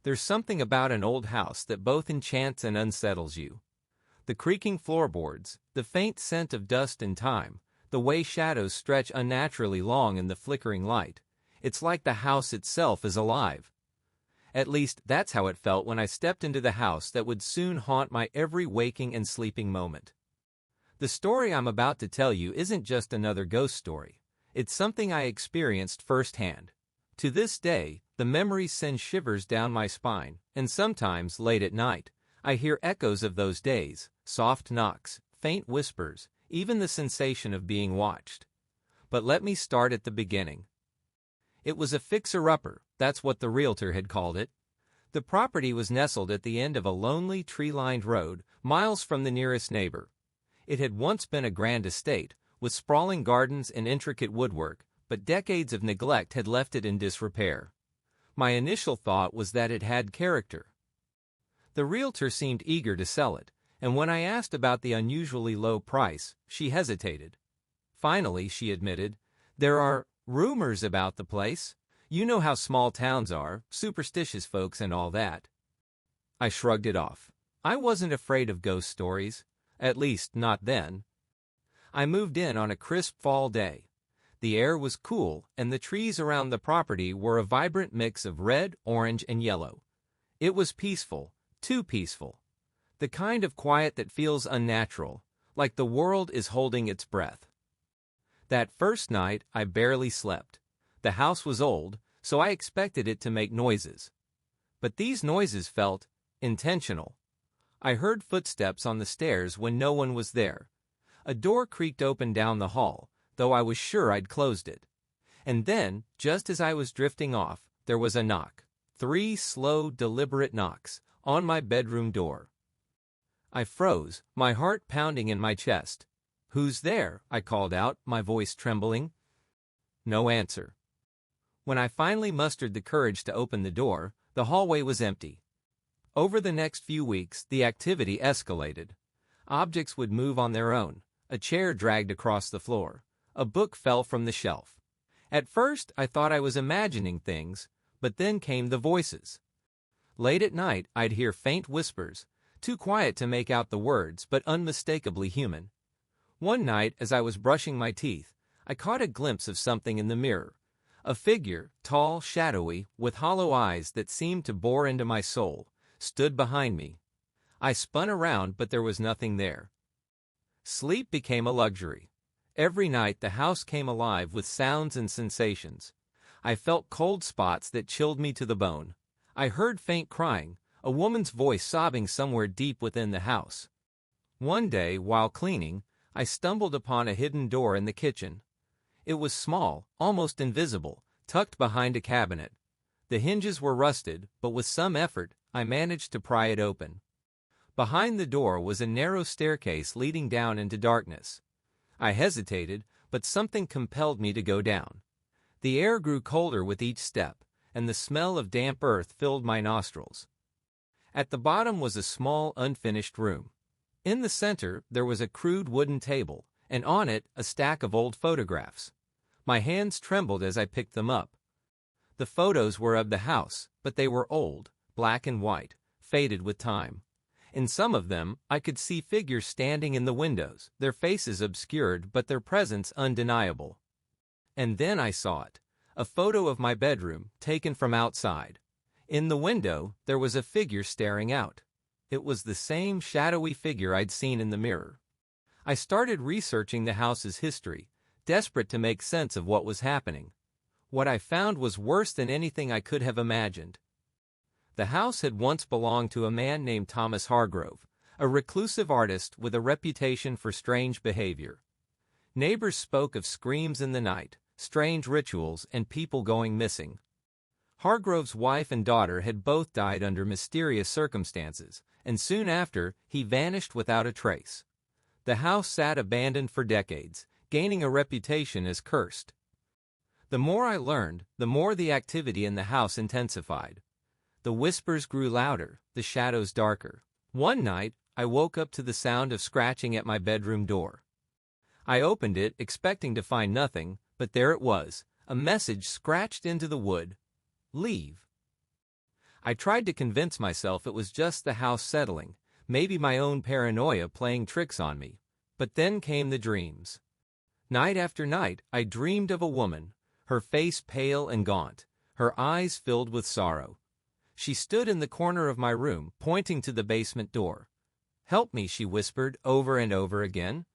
There's something about an old house that both enchants and unsettles you. The creaking floorboards, the faint scent of dust and time, the way shadows stretch unnaturally long in the flickering light. It's like the house itself is alive. At least, that's how it felt when I stepped into the house that would soon haunt my every waking and sleeping moment. The story I'm about to tell you isn't just another ghost story. It's something I experienced firsthand. To this day, the memories send shivers down my spine, and sometimes, late at night, I hear echoes of those days, soft knocks, faint whispers, even the sensation of being watched. But let me start at the beginning. It was a fixer-upper, that's what the realtor had called it. The property was nestled at the end of a lonely, tree-lined road, miles from the nearest neighbor. It had once been a grand estate, with sprawling gardens and intricate woodwork, but decades of neglect had left it in disrepair. My initial thought was that it had character. The realtor seemed eager to sell it, and when I asked about the unusually low price, she hesitated. Finally, she admitted, "There are rumors about the place. You know how small towns are, superstitious folks and all that." I shrugged it off. I wasn't afraid of ghost stories, at least not then. I moved in on a crisp fall day. The air was cool, and the trees around the property were a vibrant mix of red, orange, and yellow. It was peaceful, too peaceful. The kind of quiet that feels unnatural, like the world is holding its breath. That first night, I barely slept. The house was old, so I expected it to make noises. But these noises felt intentional. I heard footsteps on the stairs when no one was there. A door creaked open down the hall, though I was sure I'd closed it. And then, just as I was drifting off, there was a knock. 3 slow, deliberate knocks, on my bedroom door. I froze, my heart pounding in my chest. "Who's there?" I called out, my voice trembling. No answer. When I finally mustered the courage to open the door, the hallway was empty. Over the next few weeks, the activity escalated. Objects would move on their own. A chair dragged across the floor. A book fell from the shelf. At first, I thought I was imagining things, but then came the voices. Late at night, I'd hear faint whispers, too quiet to make out the words, but unmistakably human. One night, as I was brushing my teeth, I caught a glimpse of something in the mirror. A figure, tall, shadowy, with hollow eyes that seemed to bore into my soul, stood behind me. I spun around, but there was nothing there. Sleep became a luxury. Every night the house came alive with sounds and sensations. I felt cold spots that chilled me to the bone. I heard faint crying, a woman's voice sobbing somewhere deep within the house. One day, while cleaning, I stumbled upon a hidden door in the kitchen. It was small, almost invisible, tucked behind a cabinet. The hinges were rusted, but with some effort, I managed to pry it open. Behind the door was a narrow staircase leading down into darkness. I hesitated, but something compelled me to go down. The air grew colder with each step, and the smell of damp earth filled my nostrils. At the bottom was a small, unfinished room. In the center, there was a crude wooden table, and on it, a stack of old photographs. My hands trembled as I picked them up. The photos were of the house, but they were old, black and white, faded with time. In some of them, I could see figures standing in the windows, their faces obscured but their presence undeniable. And then I saw it, a photo of my bedroom, taken from outside. In the window, there was a figure staring out. It was the same shadowy figure I'd seen in the mirror. I started researching the house's history, desperate to make sense of what was happening. What I found was worse than anything I could have imagined. The house had once belonged to a man named Thomas Hargrove, a reclusive artist with a reputation for strange behavior. Neighbors spoke of screams in the night, strange rituals, and people going missing. Hargrove's wife and daughter had both died under mysterious circumstances, and soon after, he vanished without a trace. The house sat abandoned for decades, gaining a reputation as cursed. The more I learned, the more the activity in the house intensified. The whispers grew louder, the shadows darker. One night, I woke up to the sound of scratching at my bedroom door. I opened it, expecting to find nothing, but there it was, a message scratched into the wood. "Leave." I tried to convince myself it was just the house settling, maybe my own paranoia playing tricks on me. But then came the dreams. Night after night, I dreamed of a woman, her face pale and gaunt, her eyes filled with sorrow. She stood in the corner of my room, pointing to the basement door. "Help me," she whispered over and over again.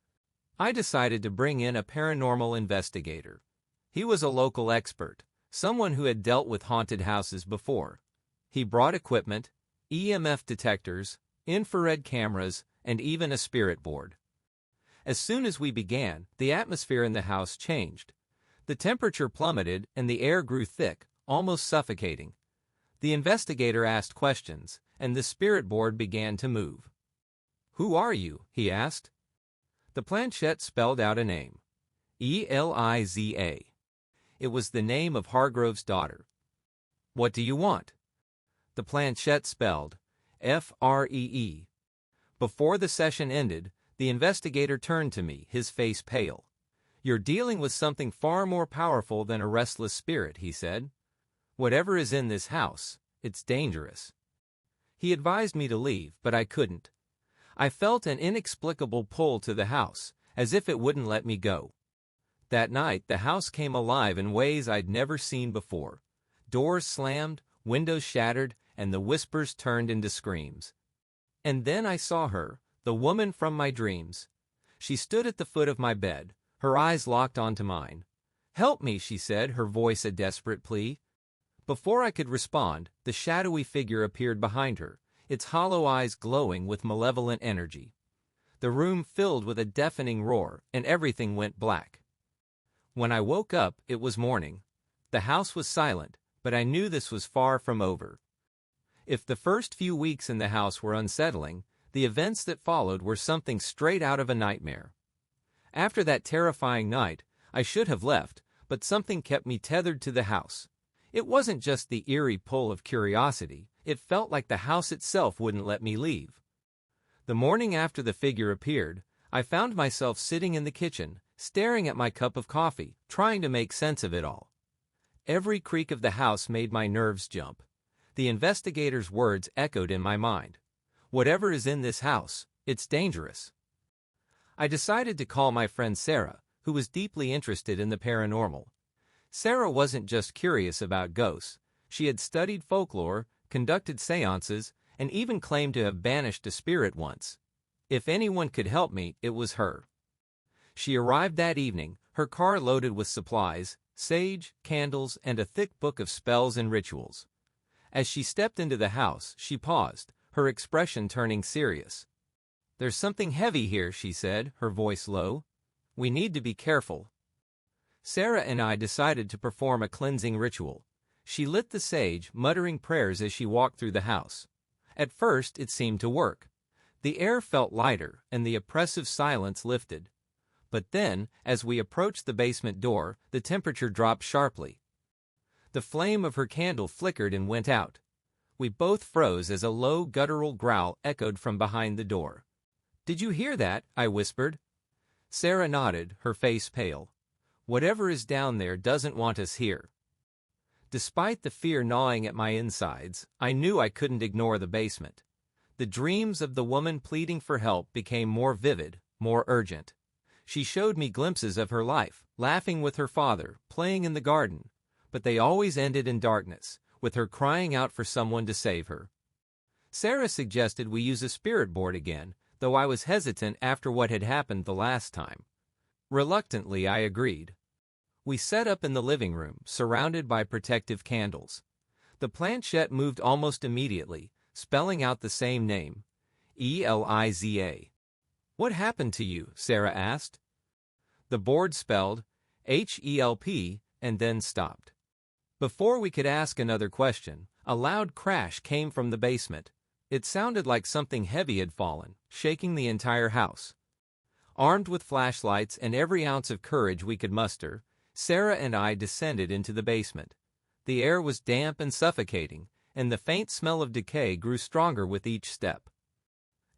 I decided to bring in a paranormal investigator. He was a local expert, someone who had dealt with haunted houses before. He brought equipment, EMF detectors, infrared cameras, and even a spirit board. As soon as we began, the atmosphere in the house changed. The temperature plummeted and the air grew thick, almost suffocating. The investigator asked questions, and the spirit board began to move. "Who are you?" he asked. The planchette spelled out a name. Eliza. It was the name of Hargrove's daughter. "What do you want?" The planchette spelled Free. Before the session ended, the investigator turned to me, his face pale. "You're dealing with something far more powerful than a restless spirit," he said. "Whatever is in this house, it's dangerous." He advised me to leave, but I couldn't. I felt an inexplicable pull to the house, as if it wouldn't let me go. That night, the house came alive in ways I'd never seen before. Doors slammed, windows shattered, and the whispers turned into screams. And then I saw her, the woman from my dreams. She stood at the foot of my bed, her eyes locked onto mine. "Help me," she said, her voice a desperate plea. Before I could respond, the shadowy figure appeared behind her, its hollow eyes glowing with malevolent energy. The room filled with a deafening roar, and everything went black. When I woke up, it was morning. The house was silent, but I knew this was far from over. If the first few weeks in the house were unsettling, the events that followed were something straight out of a nightmare. After that terrifying night, I should have left, but something kept me tethered to the house. It wasn't just the eerie pull of curiosity, it felt like the house itself wouldn't let me leave. The morning after the figure appeared, I found myself sitting in the kitchen, staring at my cup of coffee, trying to make sense of it all. Every creak of the house made my nerves jump. The investigator's words echoed in my mind. "Whatever is in this house, it's dangerous." I decided to call my friend Sarah, who was deeply interested in the paranormal. Sarah wasn't just curious about ghosts. She had studied folklore, conducted seances, and even claimed to have banished a spirit once. If anyone could help me, it was her. She arrived that evening, her car loaded with supplies, sage, candles, and a thick book of spells and rituals. As she stepped into the house, she paused, her expression turning serious. "There's something heavy here," she said, her voice low. "We need to be careful." Sarah and I decided to perform a cleansing ritual. She lit the sage, muttering prayers as she walked through the house. At first, it seemed to work. The air felt lighter, and the oppressive silence lifted. But then, as we approached the basement door, the temperature dropped sharply. The flame of her candle flickered and went out. We both froze as a low guttural growl echoed from behind the door. "Did you hear that?" I whispered. Sarah nodded, her face pale. "Whatever is down there doesn't want us here." Despite the fear gnawing at my insides, I knew I couldn't ignore the basement. The dreams of the woman pleading for help became more vivid, more urgent. She showed me glimpses of her life, laughing with her father, playing in the garden, but they always ended in darkness, with her crying out for someone to save her. Sarah suggested we use a spirit board again, though I was hesitant after what had happened the last time. Reluctantly, I agreed. We set up in the living room, surrounded by protective candles. The planchette moved almost immediately, spelling out the same name, Eliza. "What happened to you?" Sarah asked. The board spelled HELP and then stopped. Before we could ask another question, a loud crash came from the basement. It sounded like something heavy had fallen, shaking the entire house. Armed with flashlights and every ounce of courage we could muster, Sarah and I descended into the basement. The air was damp and suffocating, and the faint smell of decay grew stronger with each step.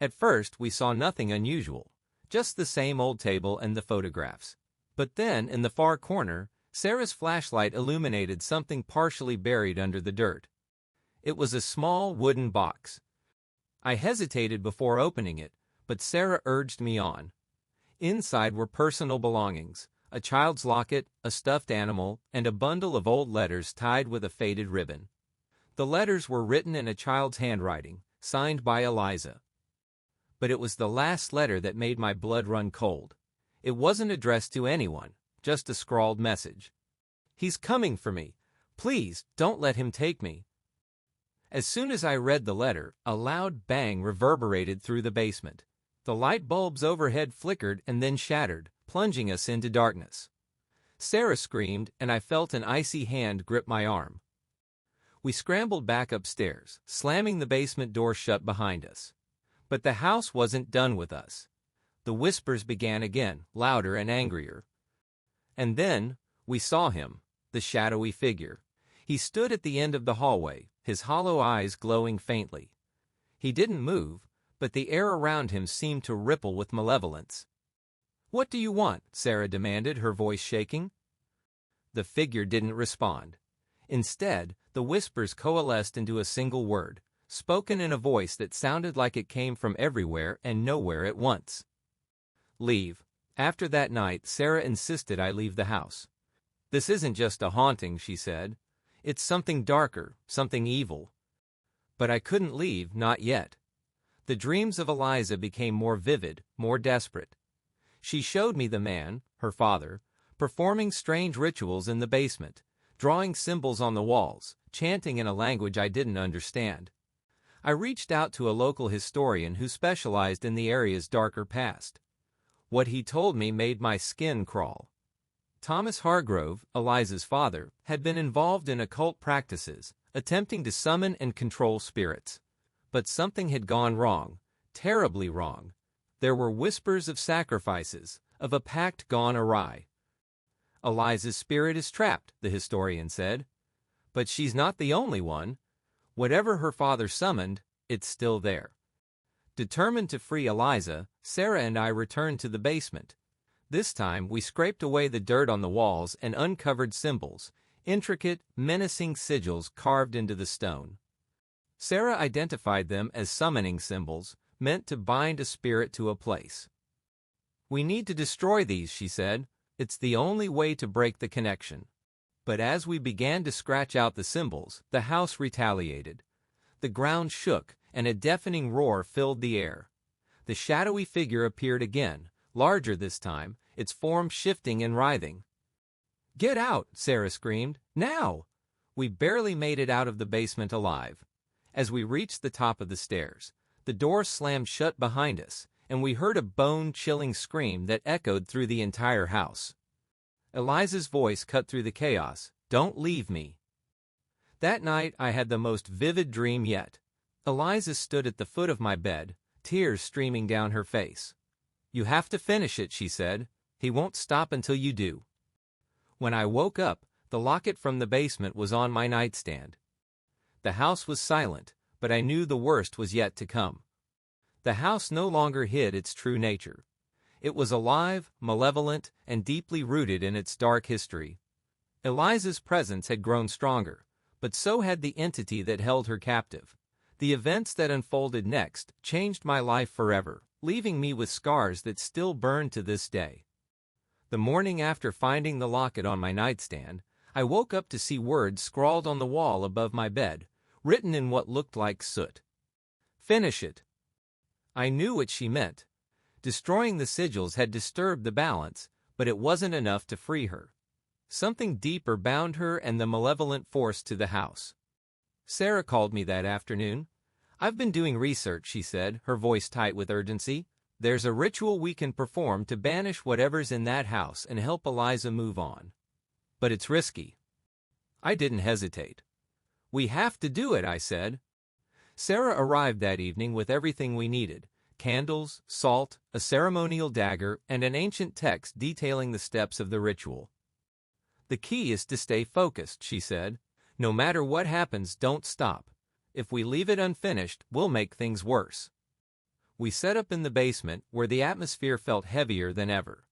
At first, we saw nothing unusual, just the same old table and the photographs. But then, in the far corner, Sarah's flashlight illuminated something partially buried under the dirt. It was a small wooden box. I hesitated before opening it, but Sarah urged me on. Inside were personal belongings, a child's locket, a stuffed animal, and a bundle of old letters tied with a faded ribbon. The letters were written in a child's handwriting, signed by Eliza. But it was the last letter that made my blood run cold. It wasn't addressed to anyone, just a scrawled message. "He's coming for me. Please, don't let him take me." As soon as I read the letter, a loud bang reverberated through the basement. The light bulbs overhead flickered and then shattered, plunging us into darkness. Sarah screamed, and I felt an icy hand grip my arm. We scrambled back upstairs, slamming the basement door shut behind us. But the house wasn't done with us. The whispers began again, louder and angrier. And then, we saw him, the shadowy figure. He stood at the end of the hallway, his hollow eyes glowing faintly. He didn't move, but the air around him seemed to ripple with malevolence. "What do you want?" Sarah demanded, her voice shaking. The figure didn't respond. Instead, the whispers coalesced into a single word, spoken in a voice that sounded like it came from everywhere and nowhere at once. "Leave." After that night, Sarah insisted I leave the house. "This isn't just a haunting," she said. "It's something darker, something evil." But I couldn't leave, not yet. The dreams of Eliza became more vivid, more desperate. She showed me the man, her father, performing strange rituals in the basement, drawing symbols on the walls, chanting in a language I didn't understand. I reached out to a local historian who specialized in the area's darker past. What he told me made my skin crawl. Thomas Hargrove, Eliza's father, had been involved in occult practices, attempting to summon and control spirits. But something had gone wrong, terribly wrong. There were whispers of sacrifices, of a pact gone awry. "Eliza's spirit is trapped," the historian said. "But she's not the only one. Whatever her father summoned, it's still there." Determined to free Eliza, Sarah and I returned to the basement. This time, we scraped away the dirt on the walls and uncovered symbols, intricate, menacing sigils carved into the stone. Sarah identified them as summoning symbols, meant to bind a spirit to a place. "We need to destroy these," she said. "It's the only way to break the connection." But as we began to scratch out the symbols, the house retaliated. The ground shook, and a deafening roar filled the air. The shadowy figure appeared again, larger this time, its form shifting and writhing. "Get out!" Sarah screamed. "Now!" We barely made it out of the basement alive. As we reached the top of the stairs, the door slammed shut behind us, and we heard a bone-chilling scream that echoed through the entire house. Eliza's voice cut through the chaos. "Don't leave me." That night I had the most vivid dream yet. Eliza stood at the foot of my bed, tears streaming down her face. "You have to finish it," she said. "He won't stop until you do." When I woke up, the locket from the basement was on my nightstand. The house was silent, but I knew the worst was yet to come. The house no longer hid its true nature. It was alive, malevolent, and deeply rooted in its dark history. Eliza's presence had grown stronger, but so had the entity that held her captive. The events that unfolded next changed my life forever, leaving me with scars that still burn to this day. The morning after finding the locket on my nightstand, I woke up to see words scrawled on the wall above my bed, written in what looked like soot. "Finish it." I knew what she meant. Destroying the sigils had disturbed the balance, but it wasn't enough to free her. Something deeper bound her and the malevolent force to the house. Sarah called me that afternoon. "I've been doing research," she said, her voice tight with urgency. "There's a ritual we can perform to banish whatever's in that house and help Eliza move on. But it's risky." I didn't hesitate. "We have to do it," I said. Sarah arrived that evening with everything we needed: candles, salt, a ceremonial dagger, and an ancient text detailing the steps of the ritual. "The key is to stay focused," she said. "No matter what happens, don't stop. If we leave it unfinished, we'll make things worse." We set up in the basement, where the atmosphere felt heavier than ever.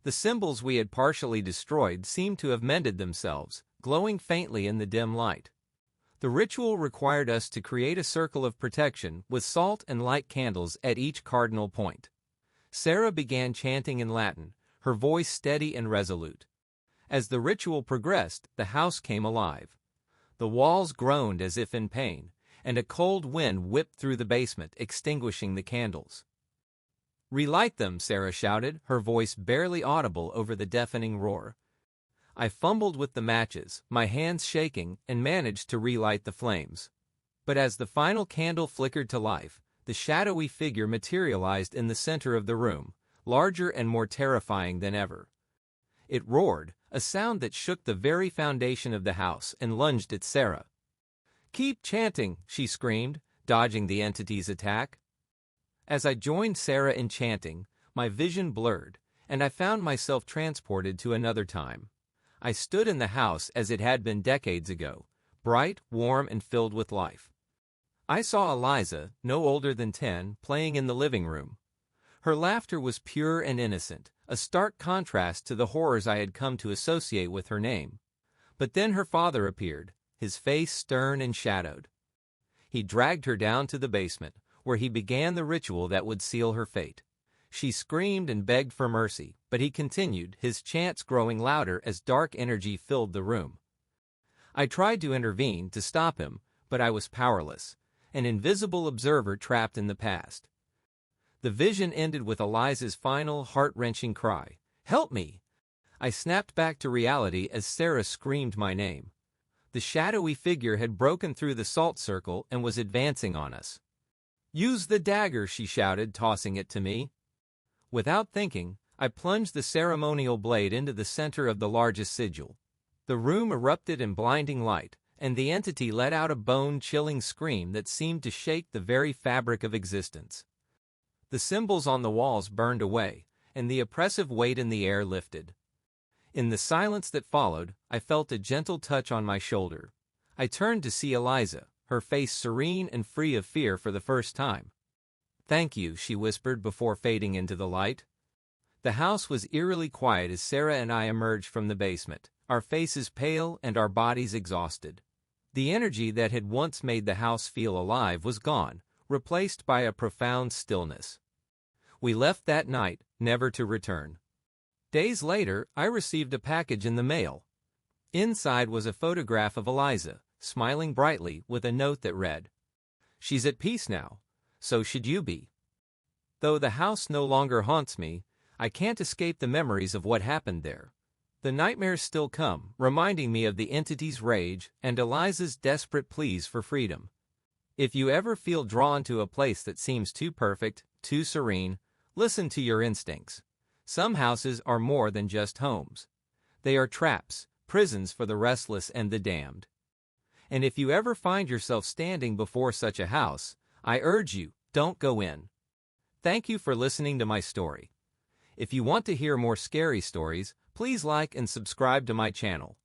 The symbols we had partially destroyed seemed to have mended themselves, glowing faintly in the dim light. The ritual required us to create a circle of protection with salt and light candles at each cardinal point. Sarah began chanting in Latin, her voice steady and resolute. As the ritual progressed, the house came alive. The walls groaned as if in pain, and a cold wind whipped through the basement, extinguishing the candles. "Relight them," Sarah shouted, her voice barely audible over the deafening roar. I fumbled with the matches, my hands shaking, and managed to relight the flames. But as the final candle flickered to life, the shadowy figure materialized in the center of the room, larger and more terrifying than ever. It roared, a sound that shook the very foundation of the house, and lunged at Sarah. "Keep chanting," she screamed, dodging the entity's attack. As I joined Sarah in chanting, my vision blurred, and I found myself transported to another time. I stood in the house as it had been decades ago, bright, warm, and filled with life. I saw Eliza, no older than 10, playing in the living room. Her laughter was pure and innocent, a stark contrast to the horrors I had come to associate with her name. But then her father appeared, his face stern and shadowed. He dragged her down to the basement, where he began the ritual that would seal her fate. She screamed and begged for mercy, but he continued, his chants growing louder as dark energy filled the room. I tried to intervene, to stop him, but I was powerless, an invisible observer trapped in the past. The vision ended with Eliza's final, heart-wrenching cry, "Help me!" I snapped back to reality as Sarah screamed my name. The shadowy figure had broken through the salt circle and was advancing on us. "Use the dagger," she shouted, tossing it to me. Without thinking, I plunged the ceremonial blade into the center of the largest sigil. The room erupted in blinding light, and the entity let out a bone-chilling scream that seemed to shake the very fabric of existence. The symbols on the walls burned away, and the oppressive weight in the air lifted. In the silence that followed, I felt a gentle touch on my shoulder. I turned to see Eliza, her face serene and free of fear for the first time. "Thank you," she whispered before fading into the light. The house was eerily quiet as Sarah and I emerged from the basement, our faces pale and our bodies exhausted. The energy that had once made the house feel alive was gone, replaced by a profound stillness. We left that night, never to return. Days later, I received a package in the mail. Inside was a photograph of Eliza, smiling brightly, with a note that read, "She's at peace now. So should you be." Though the house no longer haunts me, I can't escape the memories of what happened there. The nightmares still come, reminding me of the entity's rage and Eliza's desperate pleas for freedom. If you ever feel drawn to a place that seems too perfect, too serene, listen to your instincts. Some houses are more than just homes. They are traps, prisons for the restless and the damned. And if you ever find yourself standing before such a house, I urge you, don't go in. Thank you for listening to my story. If you want to hear more scary stories, please like and subscribe to my channel.